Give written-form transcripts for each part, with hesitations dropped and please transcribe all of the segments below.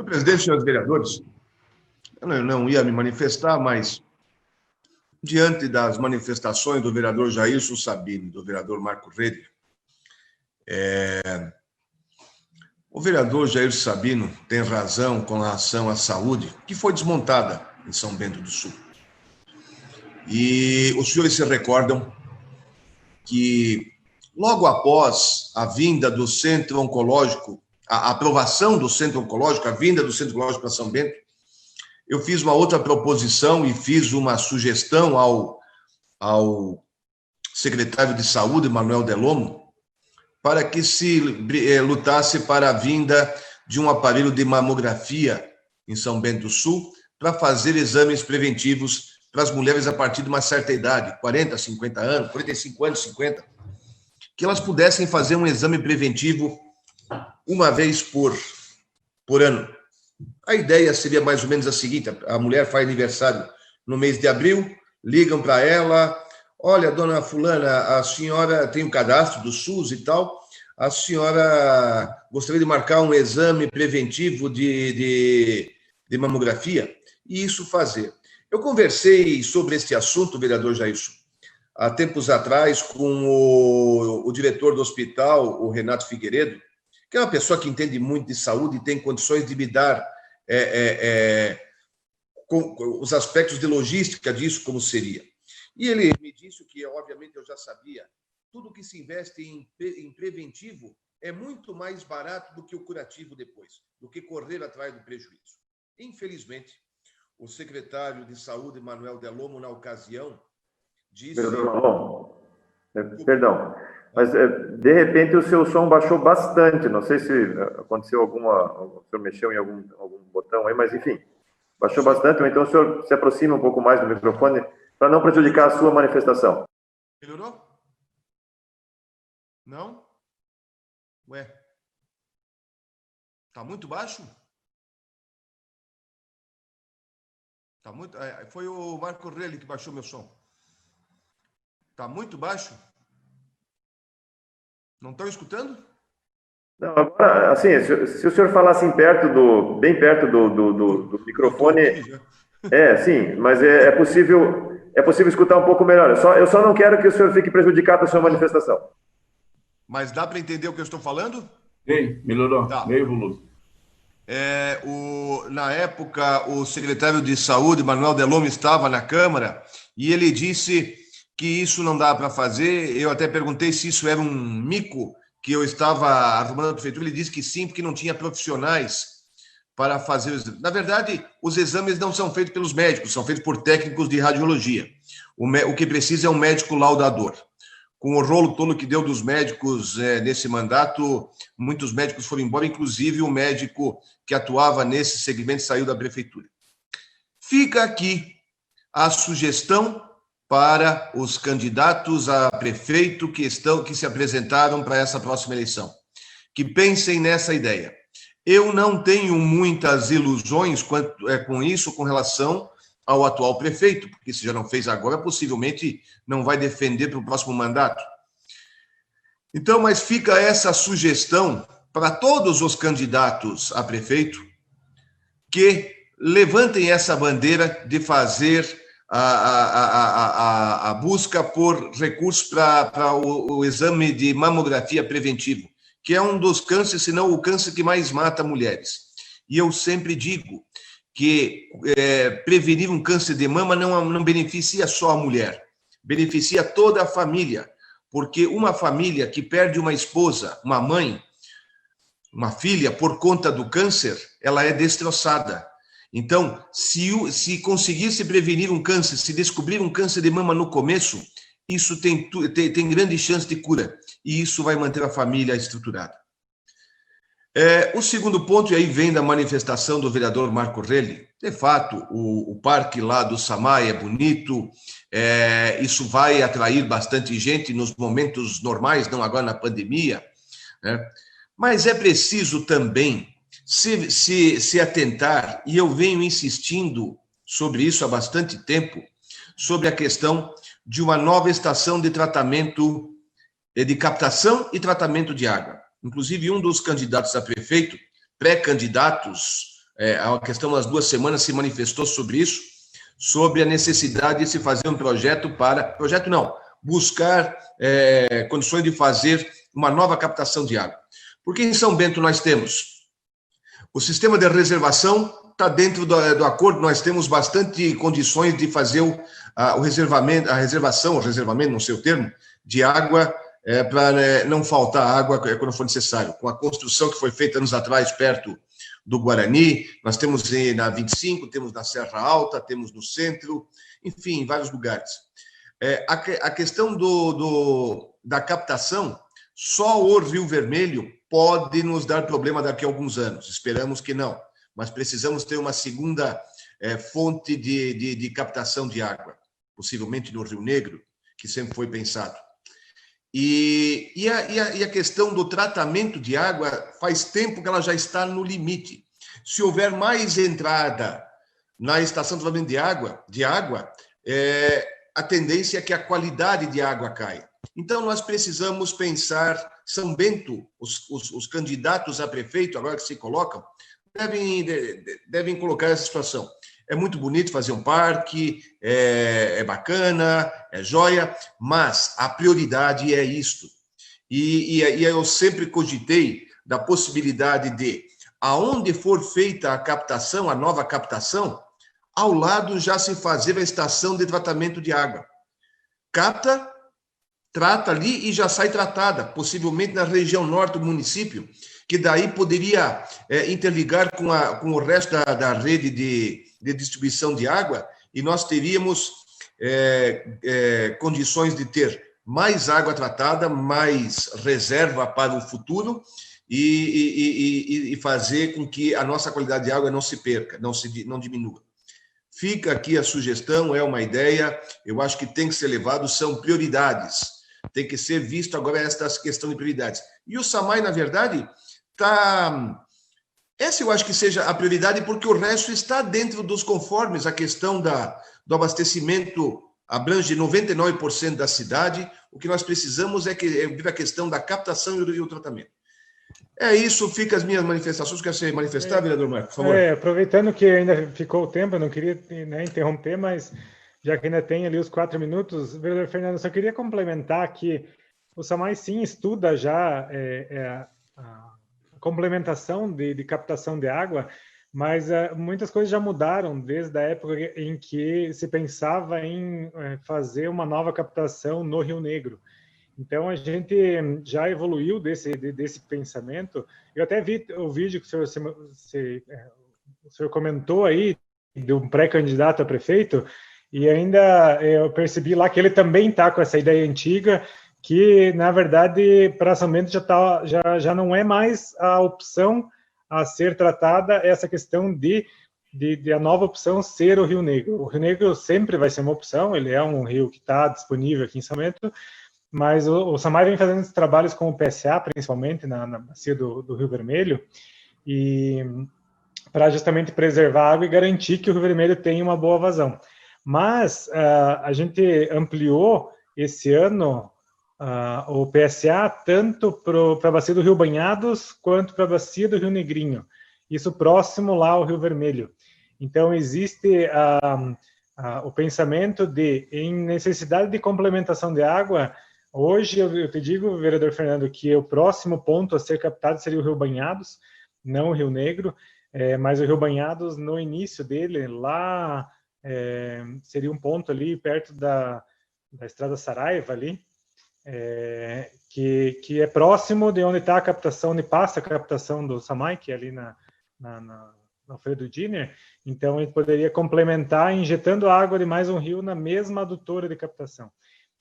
Senhor presidente, senhores vereadores, eu não ia me manifestar, mas diante das manifestações do vereador Jailson Sabino, do vereador Marco Redler, o vereador Jailson Sabino tem razão com relação à saúde, que foi desmontada em São Bento do Sul. E os senhores se recordam que logo após a vinda do Centro Oncológico, a aprovação do Centro Oncológico, a vinda do Centro Oncológico para São Bento, eu fiz uma outra proposição e fiz uma sugestão ao secretário de Saúde, Manuel Delomo, para que se lutasse para a vinda de um aparelho de mamografia em São Bento do Sul, para fazer exames preventivos para as mulheres a partir de uma certa idade, 40, 50 anos, 45 anos, 50, que elas pudessem fazer um exame preventivo uma vez por ano. A ideia seria mais ou menos a seguinte: a mulher faz aniversário no mês de abril, ligam para ela: olha, dona fulana, a senhora tem um cadastro do SUS e tal, a senhora gostaria de marcar um exame preventivo de mamografia? E isso fazer. Eu conversei sobre este assunto, vereador Jailson, há tempos atrás com o diretor do hospital, o Renato Figueiredo, que é uma pessoa que entende muito de saúde e tem condições de me dar com os aspectos de logística disso, como seria. E ele me disse que, obviamente, eu já sabia, tudo que se investe em preventivo é muito mais barato do que o curativo depois, do que correr atrás do prejuízo. Infelizmente, o secretário de Saúde, Manuel Delomo, na ocasião, disse... Vereador Marlon, perdão, mas de repente o seu som baixou bastante, não sei se aconteceu o senhor mexeu em algum botão aí, mas enfim, baixou bastante, então o senhor se aproxima um pouco mais do microfone para não prejudicar a sua manifestação. Melhorou? Não? Ué? Tá muito baixo? Tá muito... foi o Marco Relli que baixou meu som. Tá muito baixo? Não estão escutando? Não, agora, assim, se o senhor falasse bem perto do microfone... sim, mas é possível escutar um pouco melhor. Eu só não quero que o senhor fique prejudicado na sua manifestação. Mas dá para entender o que eu estou falando? Sim, melhorou. Tá. Meio volume. Na época, o secretário de Saúde, Manuel Delomo, estava na Câmara e ele disse que isso não dá para fazer. Eu até perguntei se isso era um mico que eu estava arrumando na prefeitura. Ele disse que sim, porque não tinha profissionais para fazer os exames. Na verdade, os exames não são feitos pelos médicos, são feitos por técnicos de radiologia. O que precisa é um médico laudador. Com o rolo todo que deu dos médicos nesse mandato, muitos médicos foram embora, inclusive o médico que atuava nesse segmento saiu da prefeitura. Fica aqui a sugestão para os candidatos a prefeito que se apresentaram para essa próxima eleição, que pensem nessa ideia. Eu não tenho muitas ilusões com isso, com relação ao atual prefeito, porque se já não fez agora, possivelmente não vai defender para o próximo mandato. Então, mas fica essa sugestão para todos os candidatos a prefeito que levantem essa bandeira de fazer a busca por recursos para o exame de mamografia preventivo, que é um dos cânceres, se não o câncer que mais mata mulheres. E eu sempre digo que prevenir um câncer de mama não beneficia só a mulher, beneficia toda a família, porque uma família que perde uma esposa, uma mãe, uma filha, por conta do câncer, ela é destroçada. Então, se conseguir-se prevenir um câncer, se descobrir um câncer de mama no começo, isso tem grande chance de cura, e isso vai manter a família estruturada. O segundo ponto, e aí vem da manifestação do vereador Marco Relli, de fato, o parque lá do Samay é bonito, isso vai atrair bastante gente nos momentos normais, não agora na pandemia, né? Mas é preciso também se atentar, e eu venho insistindo sobre isso há bastante tempo, sobre a questão de uma nova estação de tratamento, de captação e tratamento de água. Inclusive, um dos candidatos a prefeito, pré-candidatos, há uma questão, umas 2 semanas, se manifestou sobre isso, sobre a necessidade de se fazer um projeto buscar condições de fazer uma nova captação de água. Porque em São Bento nós temos o sistema de reservação, está dentro do acordo, nós temos bastante condições de fazer o reservação, não sei o termo, de água, para não faltar água quando for necessário. Com a construção que foi feita anos atrás, perto do Guarani, nós temos na 25, temos na Serra Alta, temos no centro, enfim, em vários lugares. A questão da captação, só o Rio Vermelho pode nos dar problema daqui a alguns anos. Esperamos que não, mas precisamos ter uma segunda fonte de captação de água, possivelmente no Rio Negro, que sempre foi pensado. E a questão do tratamento de água, faz tempo que ela já está no limite. Se houver mais entrada na estação de tratamento de água, a tendência é que a qualidade de água caia. Então, nós precisamos pensar, São Bento, os candidatos a prefeito, agora que se colocam, devem colocar essa situação. É muito bonito fazer um parque, é bacana, é joia, mas a prioridade é isto. E eu sempre cogitei da possibilidade de, aonde for feita a captação, a nova captação, ao lado já se fazer a estação de tratamento de água. Capta, trata ali e já sai tratada, possivelmente na região norte do município, que daí poderia interligar com o resto da rede de distribuição de água, e nós teríamos condições de ter mais água tratada, mais reserva para o futuro e fazer com que a nossa qualidade de água não se perca, não diminua. Fica aqui a sugestão, é uma ideia, eu acho que tem que ser levado, são prioridades, tem que ser visto agora esta questão de prioridades. E o SAMAI, na verdade, essa eu acho que seja a prioridade, porque o resto está dentro dos conformes. A questão do abastecimento abrange 99% da cidade. O que nós precisamos é ver a questão da captação e o tratamento. É isso, fica as minhas manifestações. Quer se manifestar, vereador Marco, por favor? Aproveitando que ainda ficou o tempo, eu não queria interromper, mas já que ainda tem ali os 4 minutos, vereador Fernando, só queria complementar que o SAMAI sim estuda já a complementação de captação de água, mas muitas coisas já mudaram desde a época em que se pensava em fazer uma nova captação no Rio Negro. Então, a gente já evoluiu desse pensamento. Eu até vi o vídeo que o senhor comentou aí, de um pré-candidato a prefeito, e ainda eu percebi lá que ele também está com essa ideia antiga, que, na verdade, para São Bento já não é mais a opção a ser tratada essa questão de a nova opção ser o Rio Negro. O Rio Negro sempre vai ser uma opção, ele é um rio que está disponível aqui em São Bento, mas o SAMAI vem fazendo esses trabalhos com o PSA, principalmente na bacia do Rio Vermelho, e para justamente preservar a água e garantir que o Rio Vermelho tenha uma boa vazão. Mas a gente ampliou esse ano o PSA tanto para a bacia do Rio Banhados quanto para a bacia do Rio Negrinho, isso próximo lá ao Rio Vermelho. Então, existe o pensamento em necessidade de complementação de água. Hoje, eu te digo, vereador Fernando, que o próximo ponto a ser captado seria o Rio Banhados, não o Rio Negro, mas o Rio Banhados, no início dele, lá seria um ponto ali perto da Estrada Saraiva, ali, que é próximo de onde está a captação, onde passa a captação do SAMAI, que é ali na Alfredo Diner. Então, a gente poderia complementar injetando água de mais um rio na mesma adutora de captação.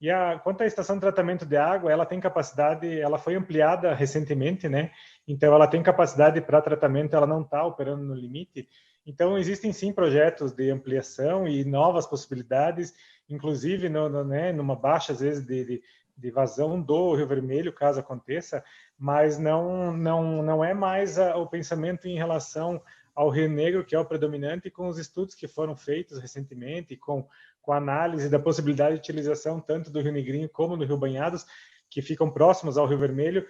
E quanto à estação de tratamento de água, ela tem capacidade, ela foi ampliada recentemente, né? Então, ela tem capacidade para tratamento, ela não está operando no limite. Então, existem sim projetos de ampliação e novas possibilidades, inclusive numa baixa, às vezes, de vazão do Rio Vermelho, caso aconteça, mas não é mais o pensamento em relação ao Rio Negro, que é o predominante, com os estudos que foram feitos recentemente, com a análise da possibilidade de utilização tanto do Rio Negrinho como do Rio Banhados, que ficam próximos ao Rio Vermelho,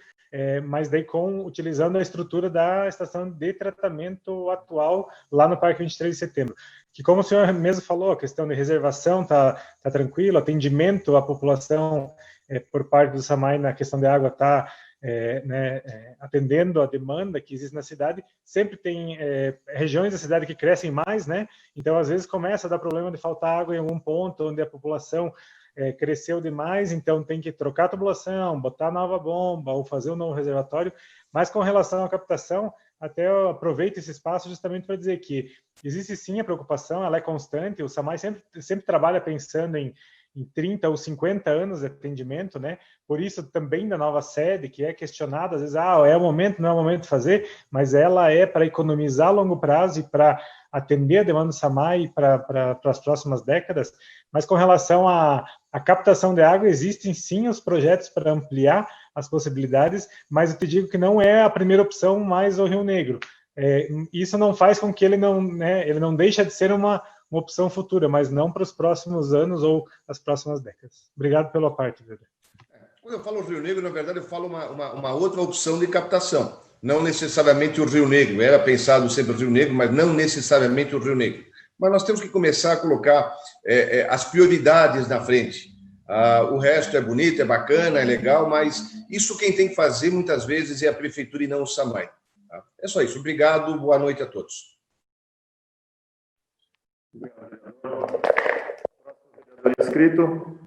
mas daí utilizando a estrutura da estação de tratamento atual lá no Parque 23 de Setembro. Que, como o senhor mesmo falou, a questão de reservação tá tranquilo, atendimento à população por parte do SAMAI na questão de água está atendendo a demanda que existe na cidade. Sempre tem regiões da cidade que crescem mais, né? Então, às vezes, começa a dar problema de faltar água em algum ponto onde a população cresceu demais, então tem que trocar a tubulação, botar nova bomba ou fazer um novo reservatório. Mas com relação à captação, até eu aproveito esse espaço justamente para dizer que existe sim a preocupação, ela é constante, o SAMAI sempre trabalha pensando em 30 ou 50 anos de atendimento, né? Por isso também da nova sede, que é questionada, às vezes, é o momento, não é o momento de fazer, mas ela é para economizar a longo prazo e para atender a demanda do SAMAI para as próximas décadas. Mas com relação à captação de água, existem sim os projetos para ampliar as possibilidades, mas eu te digo que não é a primeira opção mais o Rio Negro. Isso não faz com que ele não deixe de ser uma opção futura, mas não para os próximos anos ou as próximas décadas. Obrigado pela parte, Weber. Quando eu falo Rio Negro, na verdade, eu falo uma outra opção de captação. Não necessariamente o Rio Negro. Era pensado sempre o Rio Negro, mas não necessariamente o Rio Negro. Mas nós temos que começar a colocar as prioridades na frente. O resto é bonito, é bacana, é legal, mas isso quem tem que fazer muitas vezes é a prefeitura e não o SAMAI. Tá? É só isso. Obrigado, boa noite a todos. Próximo vereador inscrito,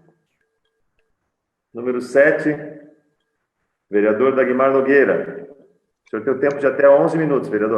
número 7, vereador Dagmar Nogueira. O senhor tem o tempo de até 11 minutos, vereador.